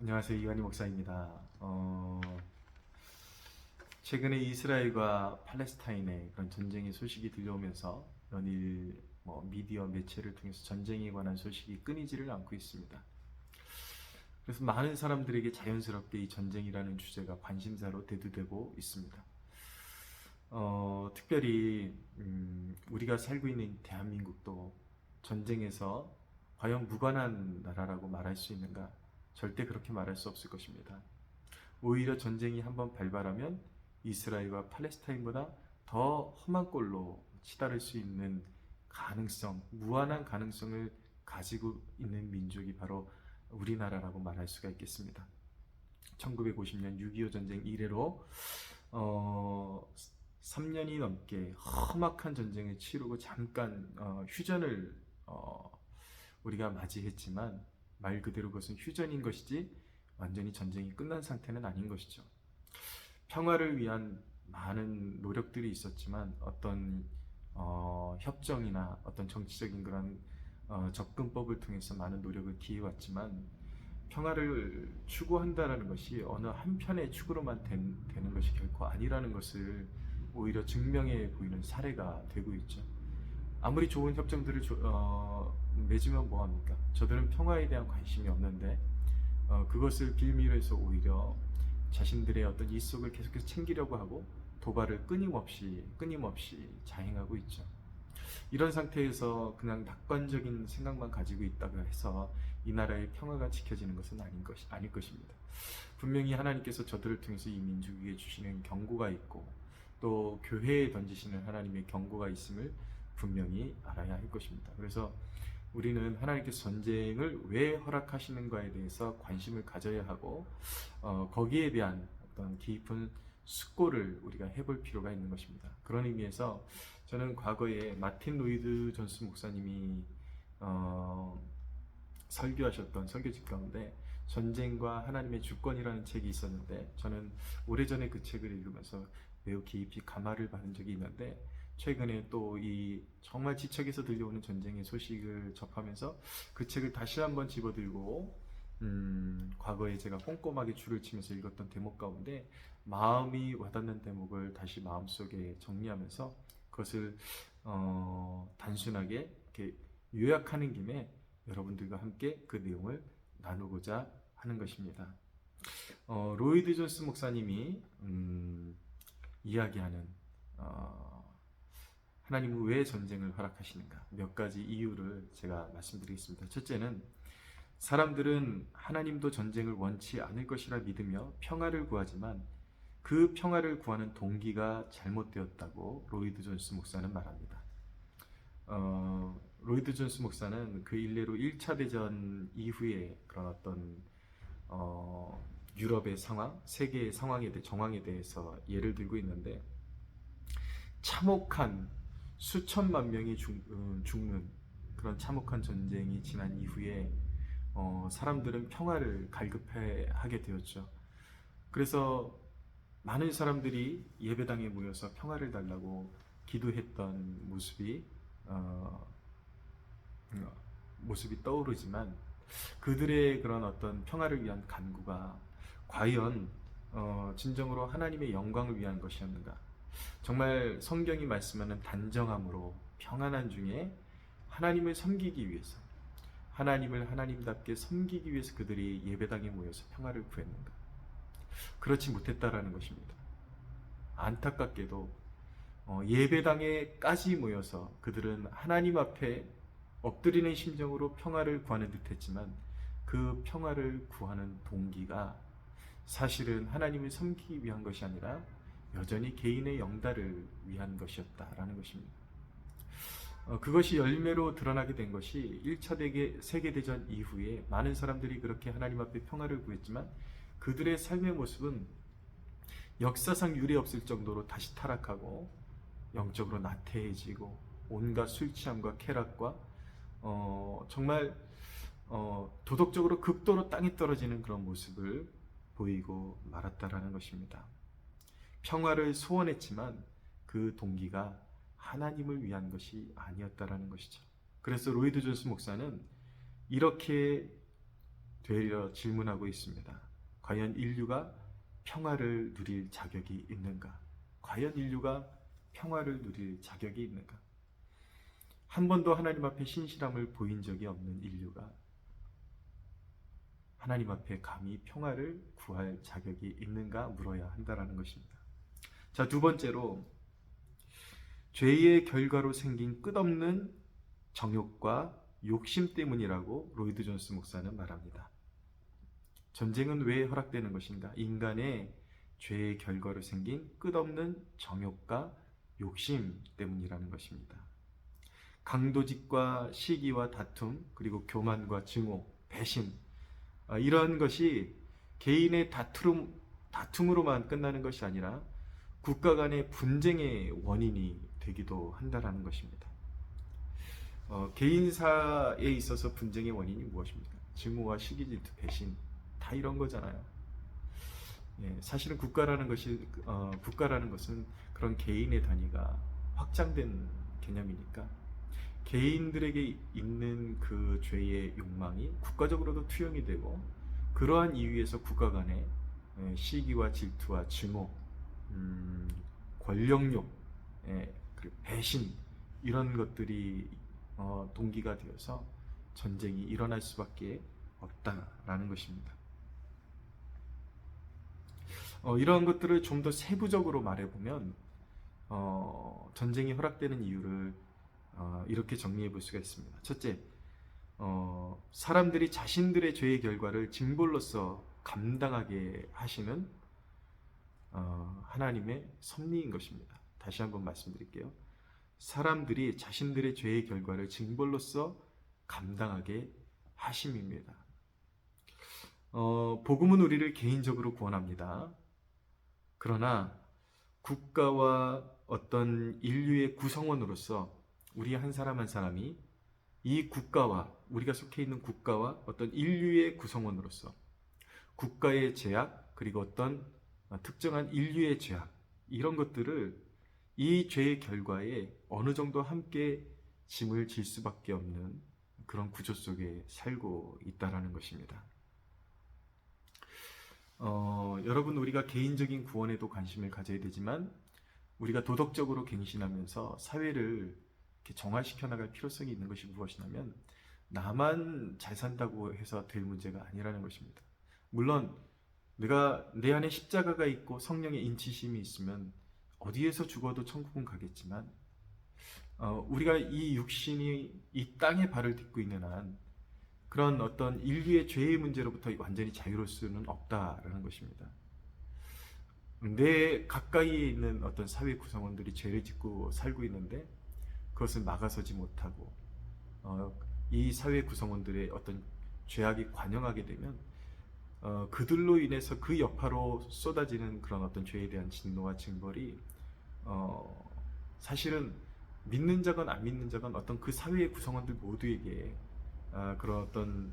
안녕하세요. 이완희 목사입니다. 최근에 이스라엘과 팔레스타인의 그런 전쟁의 소식이 들려오면서 연일 미디어 매체를 통해서 전쟁에 관한 소식이 끊이지를 않고 있습니다. 그래서 많은 사람들에게 자연스럽게 이 전쟁이라는 주제가 관심사로 대두되고 있습니다. 특별히 우리가 살고 있는 대한민국도 전쟁에서 과연 무관한 나라라고 말할 수 있는가? 절대 그렇게 말할 수 없을 것입니다. 오히려 전쟁이 한번 발발하면 이스라엘과 팔레스타인보다 더 험한 꼴로 치달을 수 있는 가능성, 무한한 가능성을 가지고 있는 민족이 바로 우리나라라고 말할 수가 있겠습니다. 1950년 6.25 전쟁 이래로 3년이 넘게 험악한 전쟁을 치르고 잠깐 휴전을 우리가 맞이했지만 말 그대로 그것은 휴전인 것이지 완전히 전쟁이 끝난 상태는 아닌 것이죠. 평화를 위한 많은 노력들이 있었지만 어떤 협정이나 어떤 정치적인 그런 접근법을 통해서 많은 노력을 기해왔지만 평화를 추구한다라는 것이 어느 한편의 추구로만 되는 것이 결코 아니라는 것을 오히려 증명해 보이는 사례가 되고 있죠. 아무리 좋은 협정들을 맺으면 뭐합니까? 저들은 평화에 대한 관심이 없는데 그것을 빌미로 해서 오히려 자신들의 어떤 이속을 계속해서 챙기려고 하고 도발을 끊임없이 자행하고 있죠. 이런 상태에서 그냥 낙관적인 생각만 가지고 있다고 해서 이 나라의 평화가 지켜지는 것은 아닐 것입니다. 분명히 하나님께서 저들을 통해서 이 민족에게 주시는 경고가 있고 또 교회에 던지시는 하나님의 경고가 있음을 분명히 알아야 할 것입니다. 그래서 우리는 하나님께서 전쟁을 왜 허락하시는가에 대해서 관심을 가져야 하고 거기에 대한 어떤 깊은 숙고를 우리가 해볼 필요가 있는 것입니다. 그런 의미에서 저는 과거에 마틴 로이드 존스 목사님이 설교하셨던 설교집 가운데 전쟁과 하나님의 주권이라는 책이 있었는데 저는 오래전에 그 책을 읽으면서 매우 깊이 감화를 받은 적이 있는데 최근에 또 이 정말 지척에서 들려오는 전쟁의 소식을 접하면서 그 책을 다시 한번 집어들고 과거에 제가 꼼꼼하게 줄을 치면서 읽었던 대목 가운데 마음이 와닿는 대목을 다시 마음속에 정리하면서 그것을 단순하게 이렇게 요약하는 김에 여러분들과 함께 그 내용을 나누고자 하는 것입니다. 로이드 존스 목사님이 이야기하는 하나님은 왜 전쟁을 허락하시는가 몇 가지 이유를 제가 말씀드리겠습니다. 첫째는 사람들은 하나님도 전쟁을 원치 않을 것이라 믿으며 평화를 구하지만 그 평화를 구하는 동기가 잘못되었다고 로이드 존스 목사는 말합니다. 로이드 존스 목사는 그 일례로 1차 대전 이후에 그런 어떤 유럽의 상황, 세계의 정황에 대해서 예를 들고 있는데 참혹한 수천만 명이 죽는 그런 참혹한 전쟁이 지난 이후에 사람들은 평화를 갈급해하게 되었죠. 그래서 많은 사람들이 예배당에 모여서 평화를 달라고 기도했던 모습이 떠오르지만 그들의 그런 어떤 평화를 위한 간구가 과연 진정으로 하나님의 영광을 위한 것이었는가? 정말 성경이 말씀하는 단정함으로 평안한 중에 하나님을 섬기기 위해서 하나님을 하나님답게 섬기기 위해서 그들이 예배당에 모여서 평화를 구했는가? 그렇지 못했다라는 것입니다. 안타깝게도 예배당에까지 모여서 그들은 하나님 앞에 엎드리는 심정으로 평화를 구하는 듯했지만 그 평화를 구하는 동기가 사실은 하나님을 섬기기 위한 것이 아니라 여전히 개인의 영달을 위한 것이었다라는 것입니다. 그것이 열매로 드러나게 된 것이 1차 세계대전 이후에 많은 사람들이 그렇게 하나님 앞에 평화를 구했지만 그들의 삶의 모습은 역사상 유례 없을 정도로 다시 타락하고 영적으로 나태해지고 온갖 술 취함과 쾌락과 정말 도덕적으로 극도로 땅에 떨어지는 그런 모습을 보이고 말았다라는 것입니다. 평화를 소원했지만 그 동기가 하나님을 위한 것이 아니었다라는 것이죠. 그래서 로이드 존스 목사는 이렇게 되려 질문하고 있습니다. 과연 인류가 평화를 누릴 자격이 있는가? 과연 인류가 평화를 누릴 자격이 있는가? 한 번도 하나님 앞에 신실함을 보인 적이 없는 인류가 하나님 앞에 감히 평화를 구할 자격이 있는가 물어야 한다라는 것입니다. 자, 두 번째로 죄의 결과로 생긴 끝없는 정욕과 욕심 때문이라고 로이드 존스 목사는 말합니다. 전쟁은 왜 허락되는 것인가? 인간의 죄의 결과로 생긴 끝없는 정욕과 욕심 때문이라는 것입니다. 강도직과 시기와 다툼, 그리고 교만과 증오, 배신, 이러한 것이 개인의 다툼으로만 끝나는 것이 아니라 국가 간의 분쟁의 원인이 되기도 한다는 것입니다. 개인사에 있어서 분쟁의 원인이 무엇입니까? 증오와 시기, 질투, 배신, 다 이런 거잖아요. 예, 사실은 국가라는 것은 그런 개인의 단위가 확장된 개념이니까 개인들에게 있는 그 죄의 욕망이 국가적으로도 투영이 되고, 그러한 이유에서 국가 간의 시기와 질투와 증오, 권력욕, 그리고 배신, 이런 것들이 동기가 되어서 전쟁이 일어날 수밖에 없다라는 것입니다. 이러한 것들을 좀 더 세부적으로 말해보면 전쟁이 허락되는 이유를 이렇게 정리해 볼 수가 있습니다. 첫째, 사람들이 자신들의 죄의 결과를 징벌로서 감당하게 하시는 하나님의 섭리인 것입니다. 다시 한번 말씀드릴게요. 사람들이 자신들의 죄의 결과를 징벌로서 감당하게 하심입니다. 복음은 우리를 개인적으로 구원합니다. 그러나 국가와 어떤 인류의 구성원으로서 우리 한 사람 한 사람이 이 국가와, 우리가 속해 있는 국가와 어떤 인류의 구성원으로서 국가의 죄악, 그리고 어떤 특정한 인류의 죄악, 이런 것들을 이 죄의 결과에 어느 정도 함께 짐을 질 수밖에 없는 그런 구조 속에 살고 있다라는 것입니다. 여러분, 우리가 개인적인 구원에도 관심을 가져야 되지만 우리가 도덕적으로 갱신하면서 사회를 이렇게 정화시켜 나갈 필요성이 있는 것이 무엇이냐면, 나만 잘 산다고 해서 될 문제가 아니라는 것입니다. 물론 내가 내 안에 십자가가 있고 성령의 인치심이 있으면 어디에서 죽어도 천국은 가겠지만, 우리가 이 육신이 이 땅에 발을 딛고 있는 한 그런 어떤 인류의 죄의 문제로부터 완전히 자유로울 수는 없다라는 것입니다. 내 가까이에 있는 어떤 사회 구성원들이 죄를 짓고 살고 있는데 그것을 막아서지 못하고 이 사회 구성원들의 어떤 죄악이 관영하게 되면 그들로 인해서 그 여파로 쏟아지는 그런 어떤 죄에 대한 진노와 징벌이 사실은 믿는 자건 안 믿는 자건 어떤 그 사회의 구성원들 모두에게 그런 어떤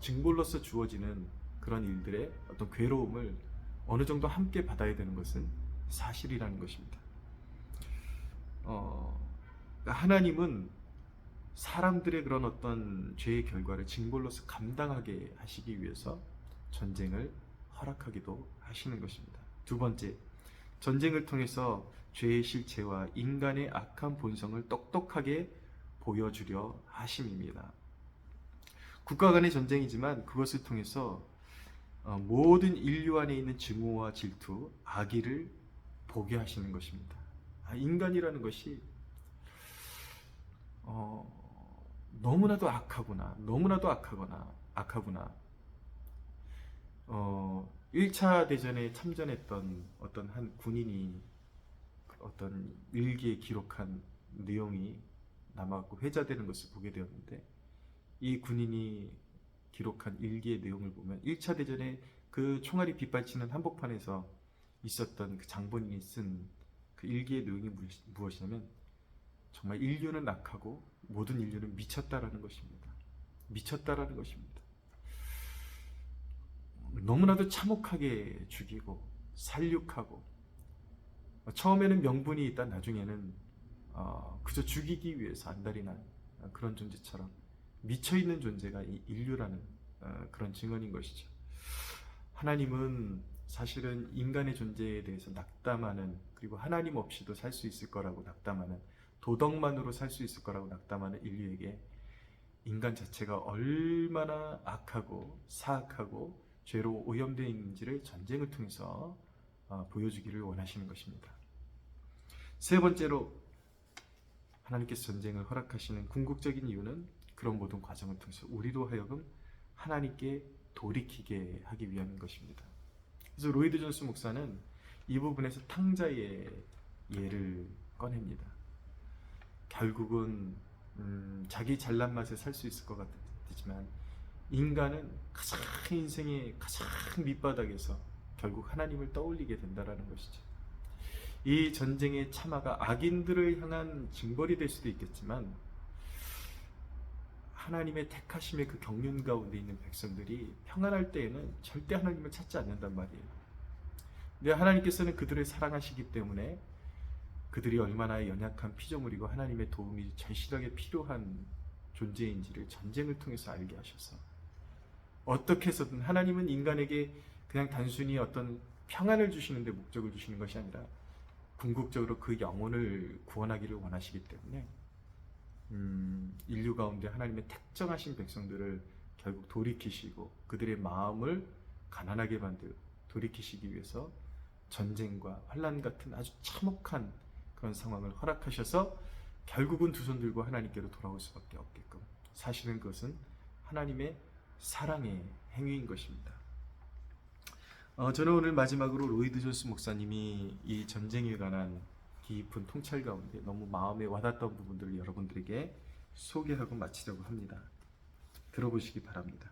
징벌로서 주어지는 그런 일들의 어떤 괴로움을 어느 정도 함께 받아야 되는 것은 사실이라는 것입니다. 하나님은 사람들의 그런 어떤 죄의 결과를 징벌로서 감당하게 하시기 위해서 전쟁을 허락하기도 하시는 것입니다. 두 번째, 전쟁을 통해서 죄의 실체와 인간의 악한 본성을 똑똑하게 보여주려 하심입니다. 국가 간의 전쟁이지만 그것을 통해서 모든 인류 안에 있는 증오와 질투, 악의를 보게 하시는 것입니다. 인간이라는 것이 너무나도 악하구나. 1차 대전에 참전했던 어떤 한 군인이 어떤 일기에 기록한 내용이 남아갖고 회자되는 것을 보게 되었는데, 이 군인이 기록한 일기의 내용을 보면 1차 대전에 그 총알이 빗발치는 한복판에서 있었던 그 장본인이 쓴 그 일기의 내용이 무엇이냐면, 정말 인류는 악하고 모든 인류는 미쳤다라는 것입니다. 미쳤다라는 것입니다. 너무나도 참혹하게 죽이고 살육하고, 처음에는 명분이 있다 나중에는 그저 죽이기 위해서 안달이 난 그런 존재처럼 미쳐있는 존재가 이 인류라는 그런 증언인 것이죠. 하나님은 사실은 인간의 존재에 대해서 낙담하는, 그리고 하나님 없이도 살 수 있을 거라고 낙담하는, 도덕만으로 살 수 있을 거라고 낙담하는 인류에게 인간 자체가 얼마나 악하고 사악하고 죄로 오염되어 있는지를 전쟁을 통해서 보여주기를 원하시는 것입니다. 세 번째로 하나님께서 전쟁을 허락하시는 궁극적인 이유는 그런 모든 과정을 통해서 우리로 하여금 하나님께 돌이키게 하기 위함인 것입니다. 그래서 로이드 존스 목사는 이 부분에서 탕자의 예를 꺼냅니다. 결국은 자기 잘난 맛에 살 수 있을 것 같지만 인간은 가장 인생의 가장 밑바닥에서 결국 하나님을 떠올리게 된다는 것이죠. 이 전쟁의 참화가 악인들을 향한 징벌이 될 수도 있겠지만 하나님의 택하심의 그 경륜 가운데 있는 백성들이 평안할 때에는 절대 하나님을 찾지 않는단 말이에요. 근데 하나님께서는 그들을 사랑하시기 때문에 그들이 얼마나 연약한 피조물이고 하나님의 도움이 절실하게 필요한 존재인지를 전쟁을 통해서 알게 하셔서 어떻게 해서든 하나님은 인간에게 그냥 단순히 어떤 평안을 주시는데 목적을 주시는 것이 아니라 궁극적으로 그 영혼을 구원하기를 원하시기 때문에 인류 가운데 하나님의 택정하신 백성들을 결국 돌이키시고 그들의 마음을 가난하게 만들고 돌이키시기 위해서 전쟁과 환난 같은 아주 참혹한 그런 상황을 허락하셔서 결국은 두 손 들고 하나님께로 돌아올 수밖에 없게끔, 사실은 그것은 하나님의 사랑의 행위인 것입니다. 저는 오늘 마지막으로 로이드 존스 목사님이 이 전쟁에 관한 깊은 통찰 가운데 너무 마음에 와닿았던 부분들을 여러분들에게 소개하고 마치려고 합니다. 들어보시기 바랍니다.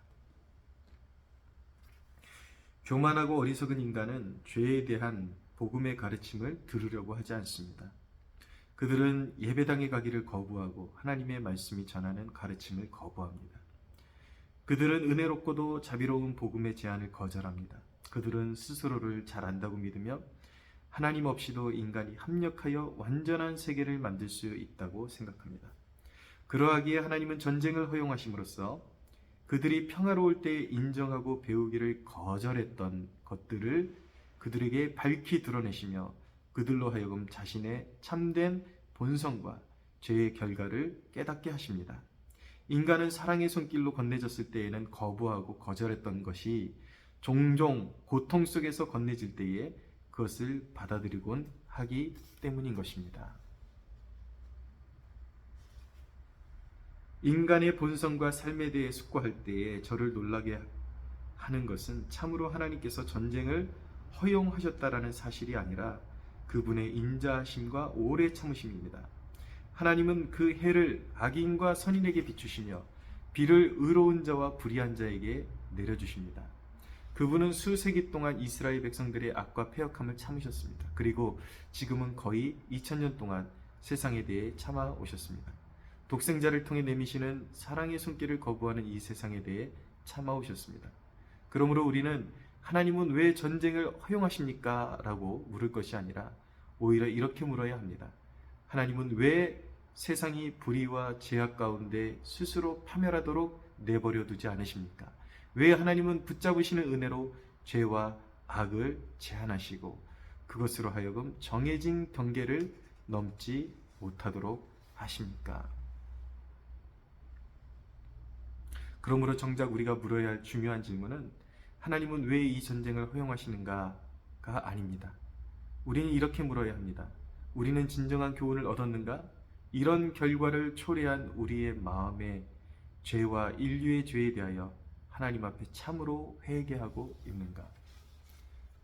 교만하고 어리석은 인간은 죄에 대한 복음의 가르침을 들으려고 하지 않습니다. 그들은 예배당에 가기를 거부하고 하나님의 말씀이 전하는 가르침을 거부합니다. 그들은 은혜롭고도 자비로운 복음의 제안을 거절합니다. 그들은 스스로를 잘 안다고 믿으며 하나님 없이도 인간이 합력하여 완전한 세계를 만들 수 있다고 생각합니다. 그러하기에 하나님은 전쟁을 허용하심으로써 그들이 평화로울 때 인정하고 배우기를 거절했던 것들을 그들에게 밝히 드러내시며 그들로 하여금 자신의 참된 본성과 죄의 결과를 깨닫게 하십니다. 인간은 사랑의 손길로 건네졌을 때에는 거부하고 거절했던 것이 종종 고통 속에서 건네질 때에 그것을 받아들이곤 하기 때문인 것입니다. 인간의 본성과 삶에 대해 숙고할 때에 저를 놀라게 하는 것은 참으로 하나님께서 전쟁을 허용하셨다라는 사실이 아니라 그분의 인자하심과 오래 참으심입니다. 하나님은 그 해를 악인과 선인에게 비추시며 비를 의로운 자와 불의한 자에게 내려주십니다. 그분은 수세기 동안 이스라엘 백성들의 악과 패역함을 참으셨습니다. 그리고 지금은 거의 2000년 동안 세상에 대해 참아 오셨습니다. 독생자를 통해 내미시는 사랑의 손길을 거부하는 이 세상에 대해 참아 오셨습니다. 그러므로 우리는 하나님은 왜 전쟁을 허용하십니까? 라고 물을 것이 아니라 오히려 이렇게 물어야 합니다. 하나님은 왜 세상이 불의와 죄악 가운데 스스로 파멸하도록 내버려 두지 않으십니까? 왜 하나님은 붙잡으시는 은혜로 죄와 악을 제한하시고 그것으로 하여금 정해진 경계를 넘지 못하도록 하십니까? 그러므로 정작 우리가 물어야 할 중요한 질문은 하나님은 왜 이 전쟁을 허용하시는가가 아닙니다. 우리는 이렇게 물어야 합니다. 우리는 진정한 교훈을 얻었는가? 이런 결과를 초래한 우리의 마음의 죄와 인류의 죄에 대하여 하나님 앞에 참으로 회개하고 있는가?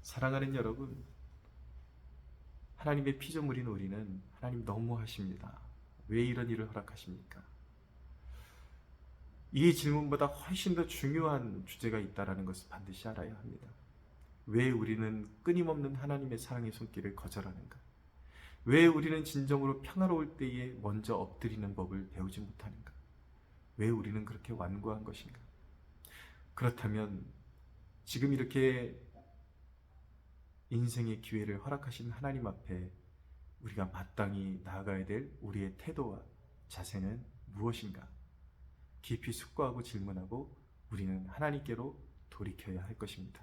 사랑하는 여러분, 하나님의 피조물인 우리는 하나님 너무하십니다. 왜 이런 일을 허락하십니까? 이 질문보다 훨씬 더 중요한 주제가 있다는 것을 반드시 알아야 합니다. 왜 우리는 끊임없는 하나님의 사랑의 손길을 거절하는가? 왜 우리는 진정으로 평화로울 때에 먼저 엎드리는 법을 배우지 못하는가? 왜 우리는 그렇게 완고한 것인가? 그렇다면 지금 이렇게 인생의 기회를 허락하신 하나님 앞에 우리가 마땅히 나아가야 될 우리의 태도와 자세는 무엇인가? 깊이 숙고하고 질문하고 우리는 하나님께로 돌이켜야 할 것입니다.